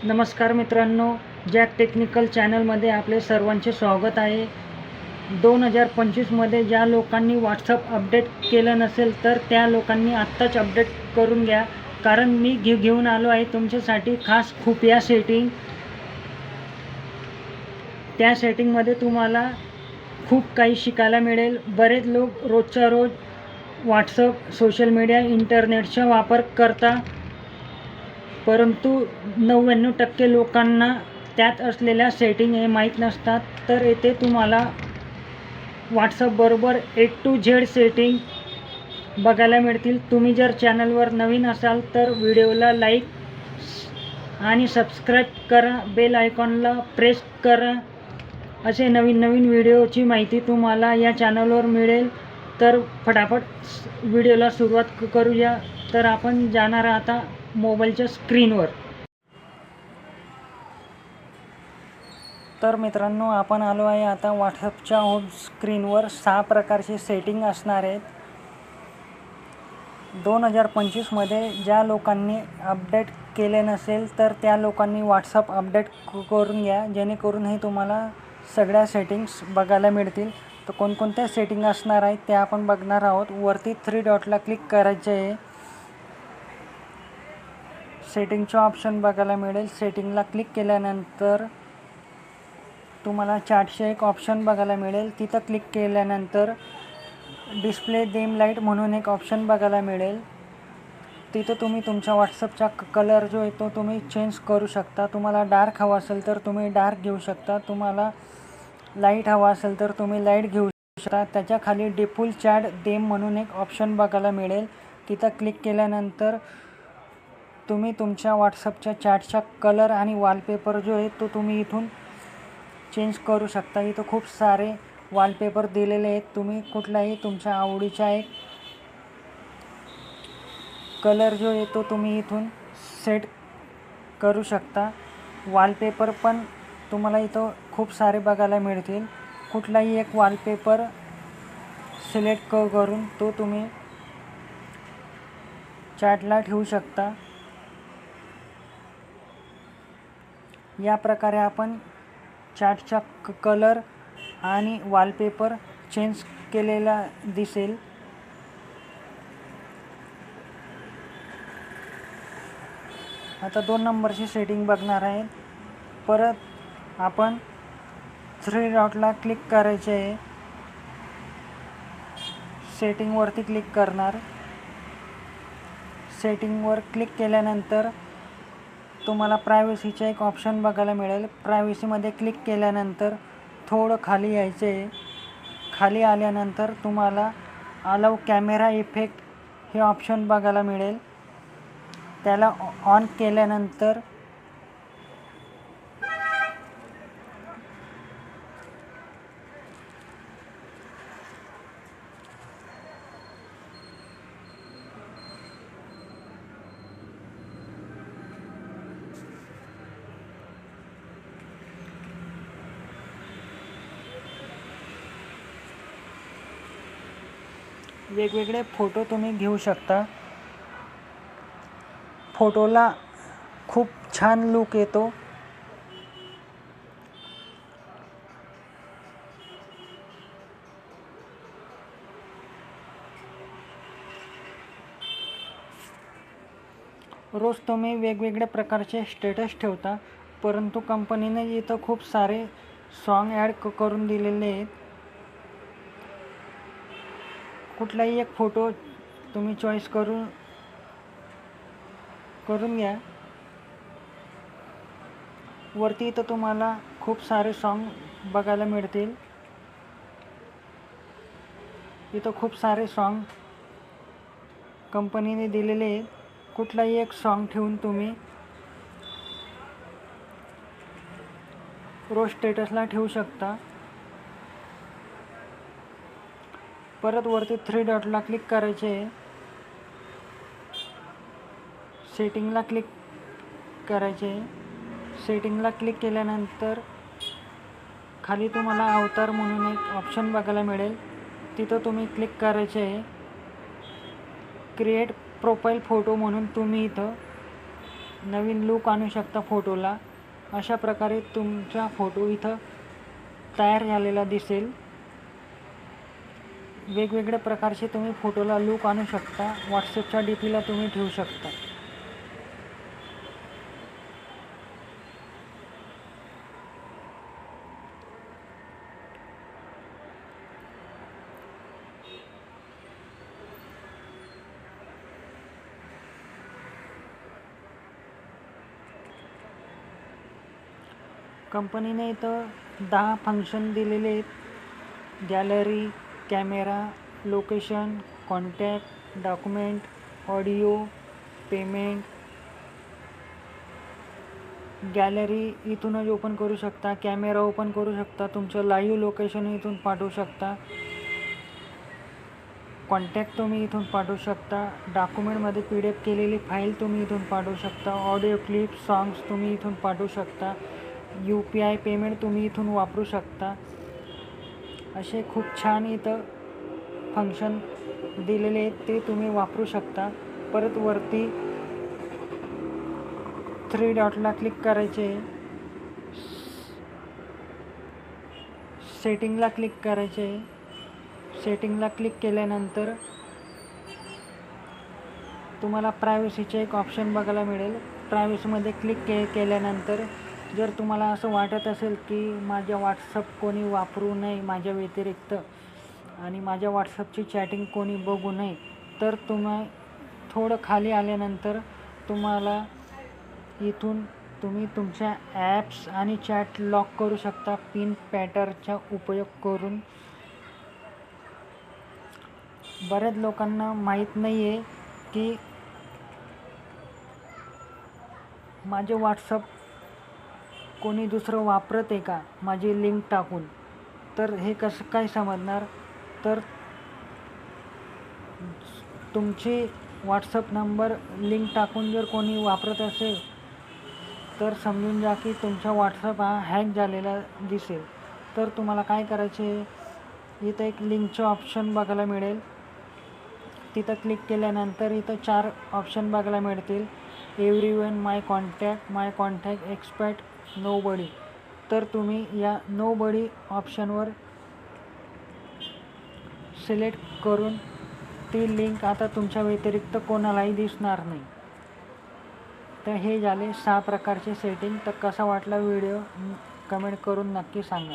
नमस्कार मित्रांनो, jack technical चॅनलमध्ये आपले सर्वांचे स्वागत आहे. 2025मध्ये ज्या लोकांनी व्हॉट्सअप अपडेट केलं नसेल तर त्या लोकांनी आत्ताच अपडेट करून घ्या, कारण मी घेऊन आलो आहे तुमच्यासाठी खास खुफिया सेटिंग. त्या सेटिंगमध्ये तुम्हाला खूप काही शिकायला मिळेल. बरेच लोक रोजच्या रोज व्हॉट्सअप, सोशल मीडिया, इंटरनेटचा वापर करता, परंतु 99% लोकांना त्यात असलेल्या सेटिंग हे माहीत नसतात. तर येथे तुम्हाला व्हॉट्सअपबरोबर A to Z सेटिंग बघायला मिळतील. तुम्ही जर चॅनलवर नवीन असाल तर व्हिडिओला लाईक आणि सबस्क्राईब करा, बेल आयकॉनला प्रेस करा. असे नवीन व्हिडिओची माहिती तुम्हाला या चॅनलवर मिळेल. तर फटाफट व्हिडिओला सुरुवात करूया. तर आपण जाणार आता मोबाईलच्या स्क्रीनवर. तर मित्रांनो, आपण आलो आहे आता व्हॉट्सअपच्या होम स्क्रीनवर. 6 प्रकारचे सेटिंग असणार आहेत. 2025मध्ये ज्या लोकांनी अपडेट केले नसेल तर त्या लोकांनी व्हॉट्सअप अपडेट करून घ्या, जेणेकरून हे तुम्हाला सगळ्या सेटिंग्स बघायला मिळतील. तर कोणकोणत्या सेटिंग असणार आहेत ते आपण बघणार आहोत. वरती 3 डॉटला क्लिक करायचे आहे. सेटिंगचं ऑप्शन बघायला मिळेल. सेटिंगला क्लिक केल्यानंतर तुम्हाला चॅटचे एक ऑप्शन बघायला मिळेल. तिथं क्लिक केल्यानंतर डिस्प्ले डिम लाईट म्हणून एक ऑप्शन बघायला मिळेल. तिथं तुम्ही तुमच्या व्हॉट्सअपचा कलर जो आहे तो तुम्ही चेंज करू शकता. तुम्हाला डार्क हवा असेल तर तुम्ही डार्क घेऊ शकता. तुम्हाला लाईट हवा असेल तर तुम्ही लाईट घेऊ शकता. त्याच्या खाली डिफॉल्ट चॅट डिम म्हणून एक ऑप्शन बघायला मिळेल. तिथं क्लिक केल्यानंतर तुम्ही तुमच्या व्हॉट्सअपच्या चॅटचा कलर आणि वॉलपेपर जो आहे तो तुम्ही इथून चेंज करू शकता. इथं खूप सारे वॉलपेपर दिलेले आहेत. तुम्ही कुठलाही तुमच्या आवडीचा एक कलर जो आहे तो तुम्ही इथून सेट करू शकता. वॉलपेपर पण तुम्हाला इथं खूप सारे बघायला मिळतील. कुठलाही एक वॉलपेपर सिलेक्ट करून तो तुम्ही चॅटला ठेवू शकता. या प्रकारे आपण चॅटचा कलर आणि वॉलपेपर चेंज केलेला दिसेल. आता 2 नंबरची सेटिंग बघणार आहे. परत आपण 3 डॉटला क्लिक करायचे आहे. सेटिंगवरती क्लिक करणार. सेटिंगवर क्लिक केल्यानंतर तुम्हाला प्रायव्हसीचा एक ऑप्शन बघायला मिळेल. प्रायव्हसीमध्ये क्लिक केल्यानंतर थोडं खाली यायचे आहे. खाली आल्यानंतर तुम्हाला अलाउ कॅमेरा इफेक्ट हे ऑप्शन बघायला मिळेल. त्याला ऑन केल्यानंतर वेगवेगळे फोटो तुम्ही घेऊ शकता. फोटोला खूप छान लुक येतो. रोज तुम्ही वेगवेगळ्या प्रकारचे स्टेटस ठेवता, परंतु कंपनीने इथं खूप सारे सॉन्ग ॲड करून दिलेले आहेत. कुठलाही एक फोटो तुम्ही चॉईस करून घ्या. वरती इथं तुम्हाला खूप सारे सॉन्ग बघायला मिळतील. इथं खूप सारे सॉन्ग कंपनीने दिलेले आहेत. कुठलाही एक सॉन्ग ठेवून तुम्ही रोज स्टेटसला ठेवू शकता. परत वरती 3 डॉटला क्लिक करायचे आहे. सेटिंगला क्लिक करायचे आहे. सेटिंगला क्लिक केल्यानंतर खाली तुम्हाला अवतार म्हणून एक ऑप्शन बघायला मिळेल. तिथं तुम्ही क्लिक करायचे आहे. क्रिएट प्रोफाईल फोटो म्हणून तुम्ही इथं नवीन लूक आणू शकता फोटोला. अशा प्रकारे तुमचा फोटो इथं तयार झालेला दिसेल. वेगवेगळ्या प्रकारचे तुम्ही फोटोला लूक आणू शकता. व्हॉट्सअपच्या DPला तुम्ही ठेवू शकता. कंपनीने इथं 10 फंक्शन दिलेले आहेत. Gallery, camera, location, contact, document, audio, payment. Gallery इथूनच ओपन करू शकता. कॅमेरा ओपन करू शकता. तुमचं लाईव्ह लोकेशन इथून पाठवू शकता. कॉन्टॅक्ट तुम्ही इथून पाठवू शकता. डॉक्युमेंटमध्ये PDF केलेली फाईल तुम्ही इथून पाठवू शकता. ऑडिओ क्लिप, सॉंग्स तुम्ही इथून पाठवू शकता. UPI पेमेंट तुम्ही इथून वापरू शकता. असे खूप छान इथं फंक्शन दिलेले आहेत, ते तुम्ही वापरू शकता. परत वरती 3 डॉटला क्लिक करायचे. सेटिंगला क्लिक करायचे. सेटिंगला क्लिक केल्यानंतर तुम्हाला प्रायव्हसीचे एक ऑप्शन बघायला मिळेल. प्रायव्हसीमध्ये क्लिक केल्यानंतर जर तुम्हाला असं वाटत असेल की माझ्या व्हॉट्सअप कोणी वापरू नये माझ्या व्यतिरिक्त आणि माझ्या व्हॉट्सअपची चॅटिंग कोणी बघू नये, तर तुम्ही थोडं खाली आल्यानंतर तुम्हाला इथून तुम्ही तुमच्या ॲप्स आणि चॅट लॉक करू शकता पिन पॅटर्नचा उपयोग करून. बऱ्याच लोकांना माहीत नाही आहे की माझे व्हॉट्सअप कोणी दुसरं वापरत आहे का माझी लिंक टाकून. तर हे कसं काय समजणार? तर तुमची व्हॉट्सअप नंबर लिंक टाकून जर कोणी वापरत असेल तर समजून जा की तुमचा व्हॉट्सअप हा हॅक झालेला दिसेल. तर तुम्हाला काय करायचे, इथं एक लिंकचं ऑप्शन बघायला मिळेल. तिथं क्लिक केल्यानंतर इथं 4 ऑप्शन बघायला मिळतील. एव्हरीवन, माय कॉन्टॅक्ट, एक्सपर्ट, नोबडी. तर तुम्ही या नोबडी ऑप्शनवर सिलेक्ट करून ती लिंक आता तुमच्या व्यतिरिक्त कोणालाही दिसणार नाही. तर हे झाले 6 प्रकारचे सेटिंग. तर कसा वाटला व्हिडिओ कमेंट करून नक्की सांगा.